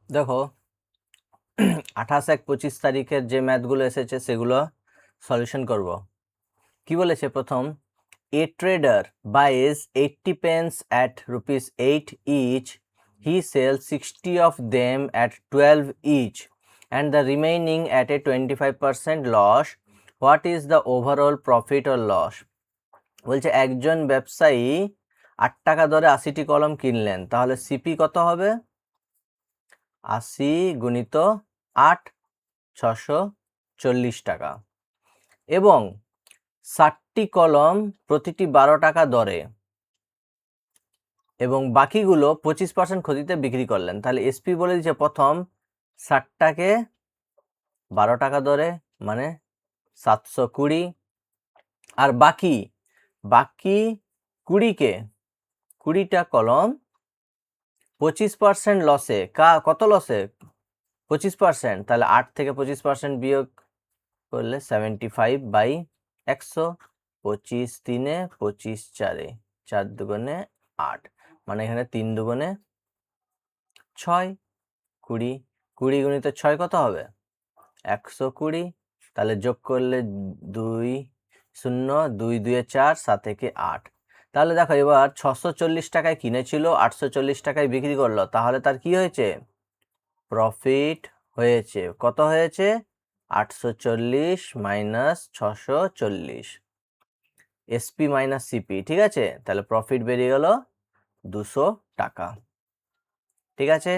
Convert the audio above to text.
দেখো 28/1/25 তারিখের যে ম্যাথগুলো এসেছে সেগুলো সলিউশন করব। কি বলেছে প্রথম, a trader buys 80 pence at rupees 8 each, he sells 60 of them at 12 each and the remaining at a 25% loss. What is the overall profit or loss? বলছে একজন ব্যবসায়ী 8 টাকা দরে 80টি কলম কিনলেন, তাহলে সিপি কত হবে? 80 গুণিত 8, 640 টাকা, এবং 60টি কলম প্রতিটি 12 টাকা দরে, এবং বাকিগুলো 25% ক্ষতিতে বিক্রি করলেন। তাহলে এসপি বলে দিচ্ছে প্রথম 60টাকে 12 টাকা দরে মানে 720, আর বাকি 20টা কলম 25% লসে। কত লসে? 25%। তাহলে 8 থেকে 25% বিয়োগ করলে 75/100, 25 3 25 4, 4 দুগুণে 8, মানে এখানে 3 দুগুণে 6, 20, 20 গুণিত 6 কত হবে? 120। তাহলে যোগ করলে 2 0, 2 2 4, 7 1 8। তাহলে দেখো এবার 640 টাকায় কিনেছিল, 840 টাকায় বিক্রি করলো, তাহলে তার কি হয়েছে? প্রফিট হয়েছে। কত হয়েছে? 840 মাইনাস 640, এসপি মাইনাস সিপি। ঠিক আছে, তাহলে প্রফিট বেরিয়ে গেল 200 টাকা। ঠিক আছে।